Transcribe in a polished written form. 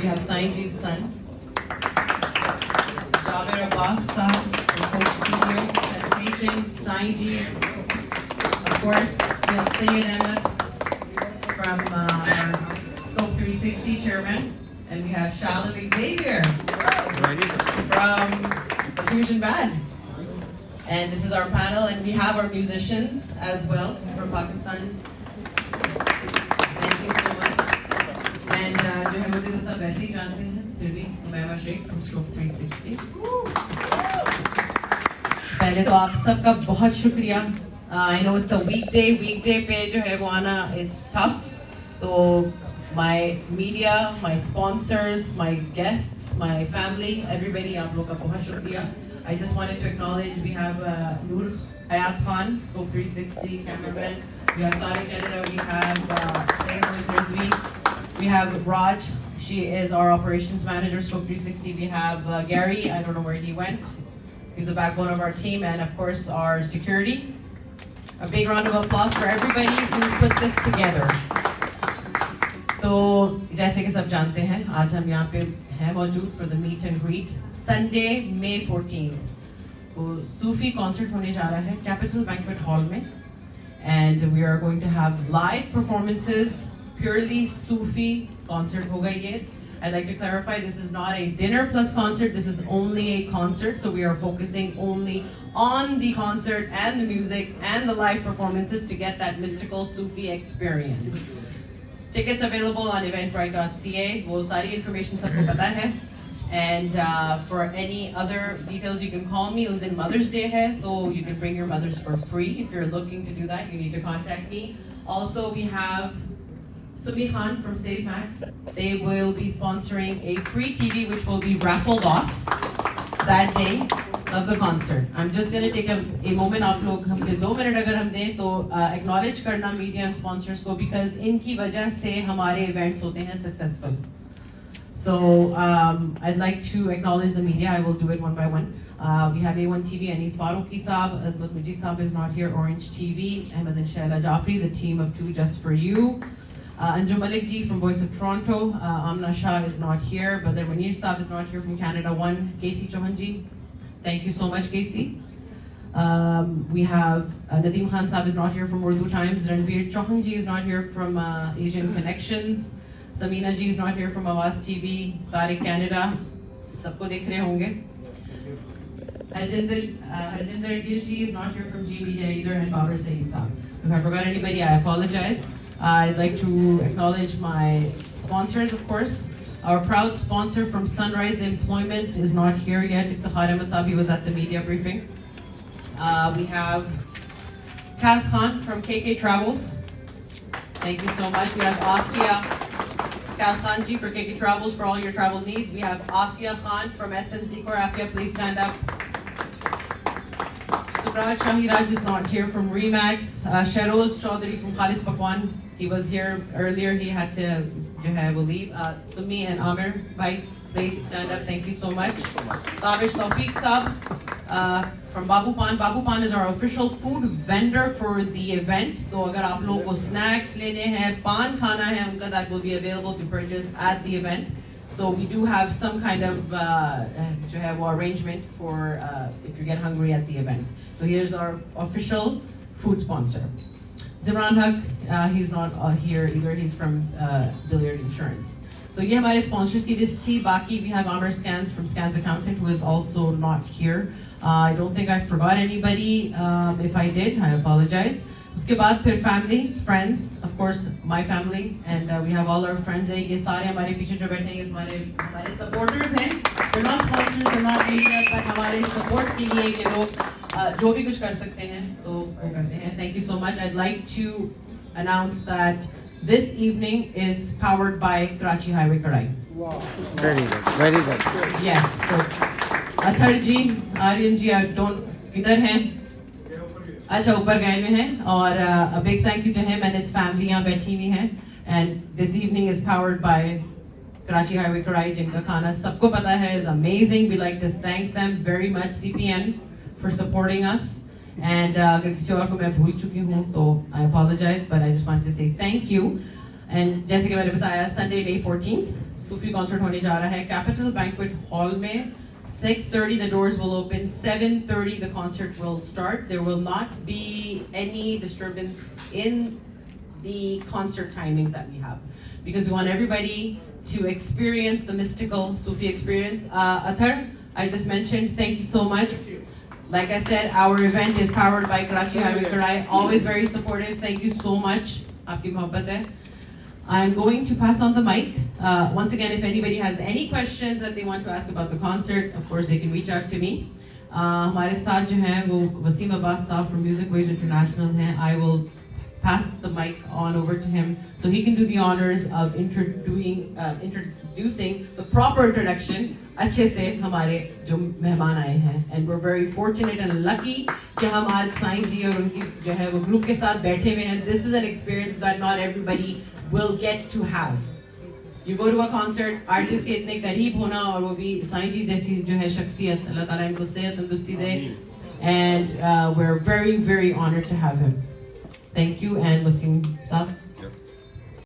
we have Sai's son, Sahib, from Studio, Sensation, Sai, of course, we have Sayyid Ahmad from Scope 360 chairman, and we have Shalom Xavier from the Fusion Band. And this is our panel, and we have our musicians as well from Pakistan. Thank you so much. And जो है मुझे तो सब वैसे ही जानते हैं, फिर भी Umayma Sheikh from Scope 360. पहले तो आप सबका बहुत शुक्रिया. I know it's a weekday पे जो है वो आना it's tough. So my media, my sponsors, my guests, my family, everybody, आप लोग का बहुत शुक्रिया. I just wanted to acknowledge we have Noor Hayat Khan, Scope 360 cameraman. We have Tariq Canada. We have Rizvi. We have Raj. She is our operations manager, Scope 360. We have Gary. I don't know where he went. He's the backbone of our team, and of course our security. A big round of applause for everybody who put this together. तो जैसे कि सब जानते हैं, आज हम यहाँ पे हैं मौजूद for the meet and greet. Sunday, May 14th. तो सूफी कॉन्सर्ट होने जा रहा है कैपिटल बैंकवेट हॉल में, and we are going to have live performances. Purely Sufi concert होगा ये. I'd like to clarify, this is not a dinner plus concert. This is only a concert, so we are focusing only on the concert and the music and the live performances to get that mystical Sufi experience. Tickets available on eventbrite.ca. वो सारी information सबको पता है. And for any other details, you can call me. उस दिन Mother's Day है, so you can bring your mothers for free. If you're looking to do that, you need to contact me. Also, we have Sumi Khan from Save Max. They will be sponsoring a free TV which will be raffled off that day of the concert. I'm just going to take a moment. आप लोग हमके 2 minute अगर हम दें तो acknowledge करना media and sponsors को, because इनकी वजह से हमारे events होते हैं successful. So I'd like to acknowledge the media. I will do it one by one. We have A1 TV, Anis Faruqi Saab, Azmat Mujid Saab is not here, Orange TV, Ahmad and Shaila Jafri, the team of 2 Just For You. Anju Malik ji from Voice of Toronto, Amna Shah is not here, but then Munir Saab is not here from Canada 1, Casey Chauhan ji, thank you so much Casey. We have Nadeem Khan Saab is not here from Urdu Times, Ranveer Chauhan ji is not here from Asian Connections, Samina ji is not here from Awaz TV, Tariq Canada, sabko dekh rahe honge. Harjinder Gill ji is not here from G Media either, and Babar Saeed Saab. If I forgot anybody, I apologize. I'd like to acknowledge my sponsors, of course. Our proud sponsor from Sunrise Employment is not here yet. Iftikhar Ahmad Saab was at the media briefing. We have Kaz Khan from KK Travels. Thank you so much. We have Afia Kaz Khan ji for KK Travels for all your travel needs. We have Afia Khan from Essence Decor. Afia, please stand up. Suraj Shahiraj is not here from Remax. Sheroz Chaudhary from Khalis Pakwan. He was here earlier. He had to leave. Sumi and Amir, bhai, please stand up. Thank you so much. Tabish Tawfiq Saab from Babu Pan. Babu Pan is our official food vendor for the event. So agar aap logon ko snacks lene hain, pan khana hai unka, that will be available to purchase at the event. So we do have some kind of arrangement for if you get hungry at the event. So here's our official food sponsor. Zimran Haq, he's not here either. He's from Billiard Insurance. So ये हमारे sponsors की list थी. बाकी we have Amar Scans from Scans Accountant, who is also not here. I don't think I forgot anybody. If I did, I apologize. उसके बाद फिर family, friends, of course my family, and we have all our friends हैं. ये सारे हमारे पीछे जो बैठे हैं, ये हमारे supporters हैं. They're not sponsors, they're not media, but हमारे support के लिए ये लोग जो भी कुछ कर सकते हैं तो वो करते हैं. Thank you so much. I'd like to announce that this evening is powered by Karachi Highway Karai. Wow. Very good. Very good. Yes. So Athar ji, Aryan ji, इधर हैं. अच्छा, ऊपर गए में हैं. और a big thank you to him and his family यहाँ बैठी हुई हैं. And this evening is powered by Karachi Highway Karai, जिनका खाना सबको पता है is amazing. We like to thank them very much, CPN, for supporting us. And अगर किसी और को मैं भूल चुकी हूँ तो I apologize, but I just wanted to say thank you. And जैसे कि मैंने बताया, Sunday, May 14th, صوفی کانسرٹ ہونے جا رہا ہے کیپٹل بینکوئٹ ہال میں. 6:30 the doors will open, 7:30 the concert will start. There will not be any disturbance in the concert timings that we have, because we want everybody to experience the mystical Sufi experience. Athar, I just mentioned, thank you so much. Like I said, our event is powered by Karachi Highway Karai, always very supportive. Thank you so much. Aapki mohabbat hai. I'm going to pass on the mic. Once again, if anybody has any questions that they want to ask about the concert, of course they can reach out to me. ہمارے ساتھ جو ہیں وہ وسیم عباس صاحب from Music Waves International ہیں. I will pass the mic on over to him so he can do the honors of introducing the proper introduction اچھے سے ہمارے جو مہمان آئے ہیں. And we're very fortunate and lucky کہ ہم آج سائیں جی اور ان کی جو ہے وہ گروپ کے ساتھ بیٹھے ہوئے ہیں. This is an experience that not everybody will get to have. You go to a concert, artist کے اتنے قریب ہونا اور وہ بھی سائیں جی جیسی جو ہے شخصیت, اللہ تعالیٰ ان کو صحت تندرستی دے. And we're very, very honored to have him. Thank you, and Wasim Saab.